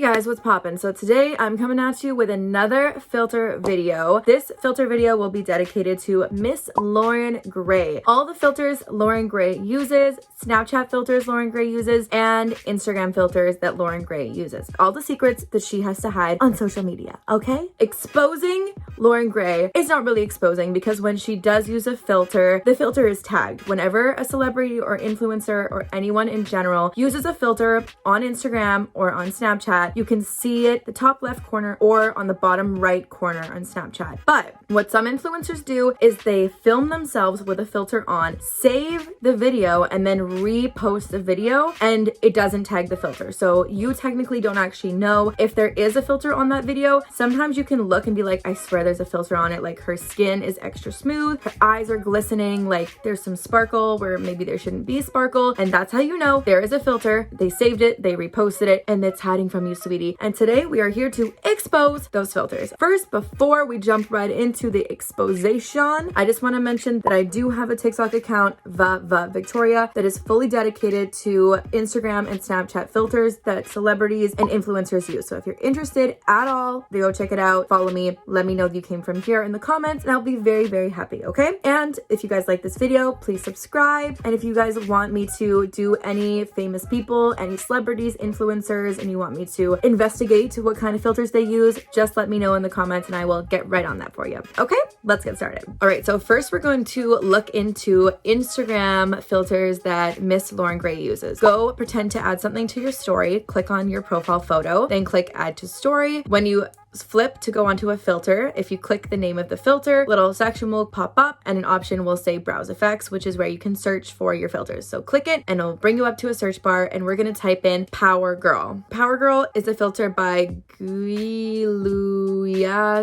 Guys, what's poppin'? So today I'm coming at you with another filter video. This filter video will be dedicated to Miss Loren Gray. All the filters Loren Gray uses, Snapchat filters Loren Gray uses, and Instagram filters that Loren Gray uses. All the secrets that she has to hide on social media, okay? Exposing Loren Gray is not really exposing because when she does use a filter, the filter is tagged. Whenever a celebrity or influencer or anyone in general uses a filter on Instagram or on Snapchat, you can see it the top left corner or on the bottom right corner on Snapchat. But what some influencers do is they film themselves with a filter on, save the video, and then repost the video, and it doesn't tag the filter. So you technically don't actually know if there is a filter on that video. Sometimes you can look and be like, I swear there's a filter on it. Like her skin is extra smooth, her eyes are glistening, like there's some sparkle where maybe there shouldn't be sparkle. And that's how you know there is a filter. They saved it, they reposted it, and it's hiding from you, sweetie. And today we are here to expose those filters. First, before we jump right into the exposition, I just want to mention that I do have a TikTok account, Victoria, that is fully dedicated to Instagram and Snapchat filters that celebrities and influencers use. So if you're interested at all, go check it out. Follow me. Let me know if you came from here in the comments, and I'll be very, very happy, okay? And if you guys like this video, please subscribe. And if you guys want me to do any famous people, any celebrities, influencers, and you want me to investigate what kind of filters they use, just let me know in the comments and I will get right on that for you. Okay, let's get started. All right, so first we're going to look into Instagram filters that Miss Loren Gray uses. Go pretend to add something to your story, click on your profile photo, then click add to story. When you flip to go onto a filter, if you click the name of the filter, little section will pop up and an option will say browse effects, which is where you can search for your filters. So click it and it'll bring you up to a search bar, and we're going to type in Power Girl. Power Girl is a filter by Giulia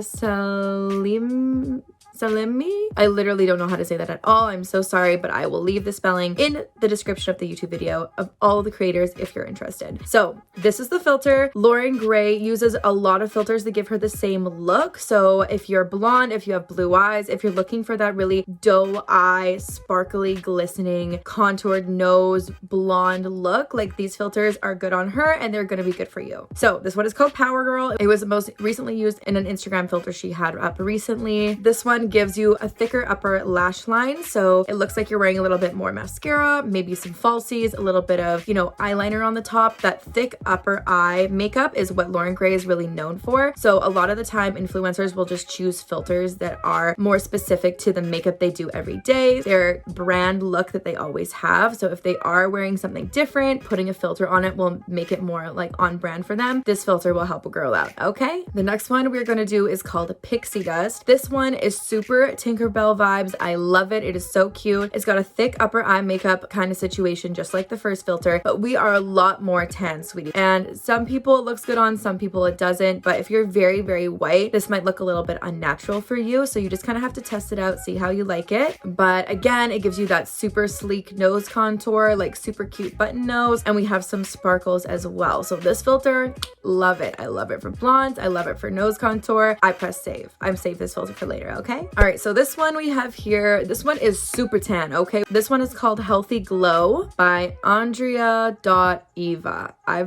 Salemi. I literally don't know how to say that at all. I'm so sorry, but I will leave the spelling in the description of the YouTube video of all the creators if you're interested. So this is the filter. Loren Gray uses a lot of filters that give her the same look. So if you're blonde, if you have blue eyes, if you're looking for that really doe eye, sparkly, glistening, contoured nose, blonde look, like these filters are good on her and they're going to be good for you. So this one is called Power Girl. It was most recently used in an Instagram filter she had up recently. This one gives you a thicker upper lash line, so it looks like you're wearing a little bit more mascara, maybe some falsies, a little bit of, eyeliner on the top. That thick upper eye makeup is what Loren Gray is really known for. So a lot of the time influencers will just choose filters that are more specific to the makeup they do every day, their brand look that they always have. So if they are wearing something different, putting a filter on it will make it more like on brand for them. This filter will help a girl out, okay? The next one we're going to do is called Pixie Dust. This one is super Tinkerbell vibes. I love it. It is so cute. It's got a thick upper eye makeup kind of situation, just like the first filter, but we are a lot more tan, sweetie. And some people it looks good on, some people it doesn't. But if you're very, very white, this might look a little bit unnatural for you. So you just kind of have to test it out, see how you like it. But again, it gives you that super sleek nose contour, like super cute button nose. And we have some sparkles as well. So this filter, love it. I love it for blondes. I love it for nose contour. I press save. I'm save this filter for later, okay? All right, so this one we have here, this one is super tan, okay? This one is called Healthy Glow by Andrea.Eva. I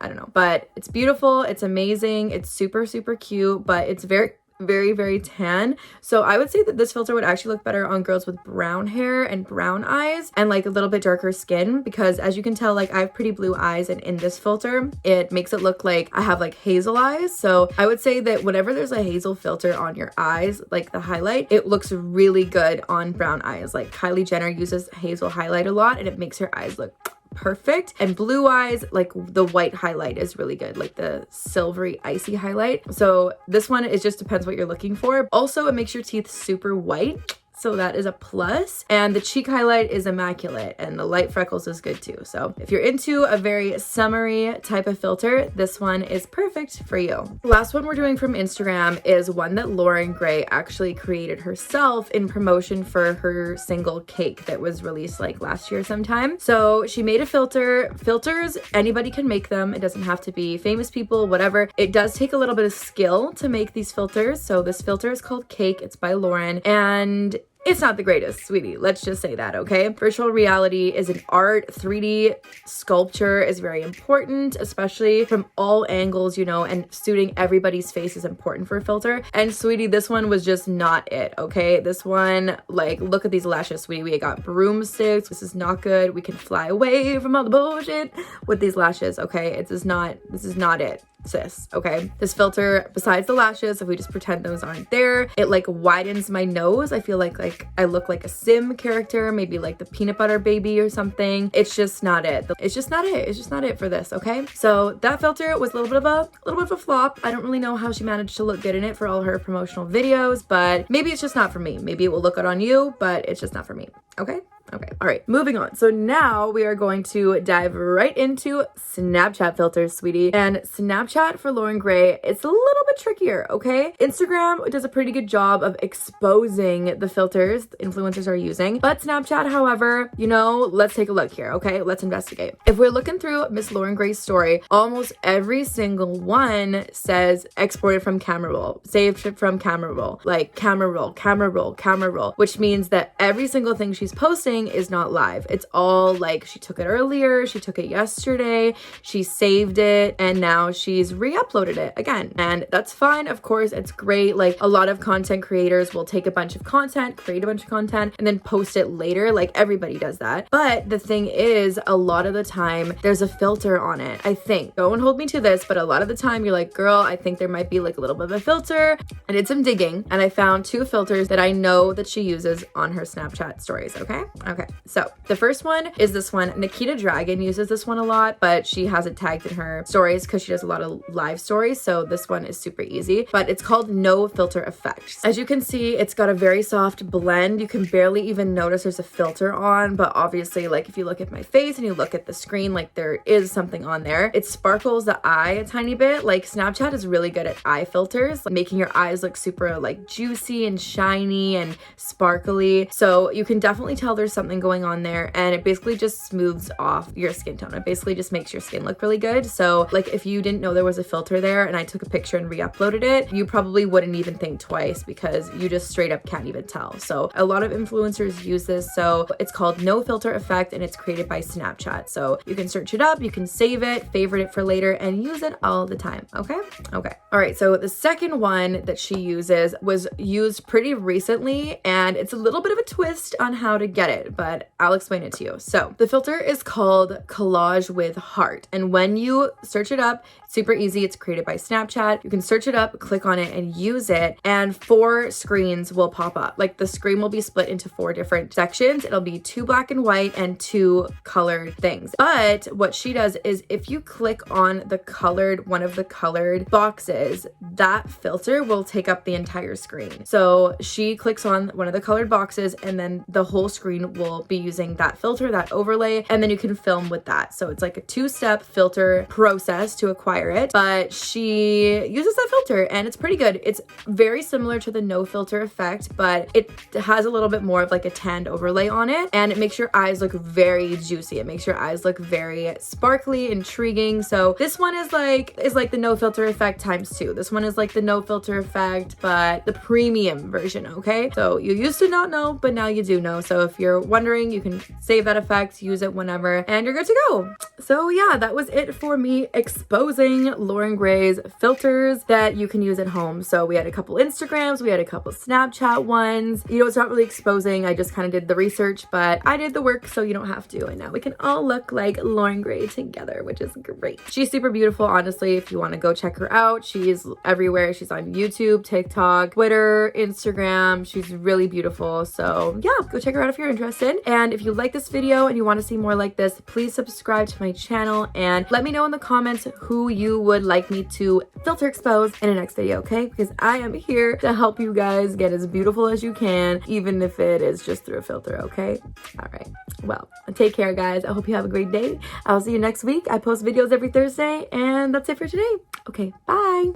don't know, but it's beautiful. It's amazing. It's super, super cute, but it's very, very tan. So I would say that this filter would actually look better on girls with brown hair and brown eyes and like a little bit darker skin, because as you can tell, like I have pretty blue eyes, and in this filter it makes it look like I have like hazel eyes. So I would say that whenever there's a hazel filter on your eyes, like the highlight, it looks really good on brown eyes. Like Kylie Jenner uses hazel highlight a lot and it makes her eyes look perfect. And blue eyes, like the white highlight is really good, like the silvery icy highlight. So this one, it just depends what you're looking for. Also, it makes your teeth super white, so that is a plus. And the cheek highlight is immaculate, and the light freckles is good too. So if you're into a very summery type of filter, this one is perfect for you. The last one we're doing from Instagram is one that Loren Gray actually created herself in promotion for her single Cake that was released like last year sometime. So she made a filter. Filters, anybody can make them. It doesn't have to be famous people, whatever. It does take a little bit of skill to make these filters. So this filter is called Cake. It's by Loren, and it's not the greatest, sweetie. Let's just say that, okay? Virtual reality is an art. 3D sculpture is very important, especially from all angles, you know, and suiting everybody's face is important for a filter. And sweetie, this one was just not it, okay? This one, like, look at these lashes, sweetie. We got broomsticks. This is not good. We can fly away from all the bullshit with these lashes, okay? This is not it, sis, okay? This filter, besides the lashes, if we just pretend those aren't there, it like widens my nose. I feel like I look like a Sim character, maybe like the peanut butter baby or something. It's just not it. It's just not it. It's just not it for this, okay? So that filter was a little bit of a flop. I don't really know how she managed to look good in it for all her promotional videos, but maybe it's just not for me. Maybe it will look good on you, but it's just not for me, okay? Okay, all right, moving on. So now we are going to dive right into Snapchat filters, sweetie. And Snapchat for Loren Gray, it's a little bit trickier, okay? Instagram does a pretty good job of exposing the filters the influencers are using. But Snapchat, however, you know, let's take a look here, okay? Let's investigate. If we're looking through Miss Loren Gray's story, almost every single one says exported from camera roll, saved from camera roll, like camera roll, camera roll, camera roll, which means that every single thing she's posting is not live. It's all like she took it earlier, she took it yesterday, she saved it, and now she's re-uploaded it again. And that's fine, of course, it's great. Like a lot of content creators will take a bunch of content, create a bunch of content, and then post it later. Like everybody does that. But the thing is, a lot of the time there's a filter on it. I think, don't hold me to this, but a lot of the time you're like, girl, I think there might be like a little bit of a filter. I did some digging and I found 2 filters that I know that she uses on her Snapchat stories, okay? Okay, so the first one is this one. Nikita Dragon uses this one a lot, but she has it tagged in her stories because she does a lot of live stories. So this one is super easy, but it's called No Filter Effect. As you can see, it's got a very soft blend. You can barely even notice there's a filter on, but obviously, like if you look at my face and you look at the screen, like there is something on there. It sparkles the eye a tiny bit. Like Snapchat is really good at eye filters, like making your eyes look super like juicy and shiny and sparkly. So you can definitely tell there's something going on there, and it basically just smooths off your skin tone. It basically just makes your skin look really good. So like if you didn't know there was a filter there and I took a picture and re-uploaded it, you probably wouldn't even think twice because you just straight up can't even tell. So a lot of influencers use this. So it's called No Filter Effect and it's created by Snapchat. So you can search it up, you can save it, favorite it for later, and use it all the time, okay? Okay. All right, so the second one that she uses was used pretty recently, and it's a little bit of a twist on how to get it, but I'll explain it to you. So the filter is called Collage with Heart, and when you search it up, super easy. It's created by Snapchat. You can search it up, click on it, and use it, and 4 screens will pop up. Like the screen will be split into 4 different sections. It'll be 2 black and white and 2 colored things. But what she does is if you click on the colored, one of the colored boxes, that filter will take up the entire screen. So she clicks on one of the colored boxes and then the whole screen will be using that filter, that overlay, and then you can film with that. So it's like a 2-step filter process to acquire it, but she uses that filter and it's pretty good. It's very similar to the No Filter Effect, but it has a little bit more of like a tanned overlay on it, and it makes your eyes look very juicy. It makes your eyes look very sparkly, intriguing. So this one is like the No Filter Effect times 2. This one is like the No Filter Effect, but the premium version, okay? So you used to not know, but now you do know. So if you're wondering, you can save that effect, use it whenever, and you're good to go. So yeah, that was it for me exposing Loren Gray's filters that you can use at home. So we had a couple Instagrams, we had a couple Snapchat ones. You know, it's not really exposing. I just kind of did the research, but I did the work so you don't have to. And now we can all look like Loren Gray together, which is great. She's super beautiful, honestly. If you want to go check her out, she's everywhere. She's on YouTube, TikTok, Twitter, Instagram. She's really beautiful. So yeah, go check her out if you're interested. And if you like this video and you want to see more like this, please subscribe to my channel and let me know in the comments who you would like me to filter expose in the next video, okay? Because I am here to help you guys get as beautiful as you can, even if it is just through a filter, okay? All right. Well, take care, guys. I hope you have a great day. I'll see you next week. I post videos every Thursday, and that's it for today. Okay, bye.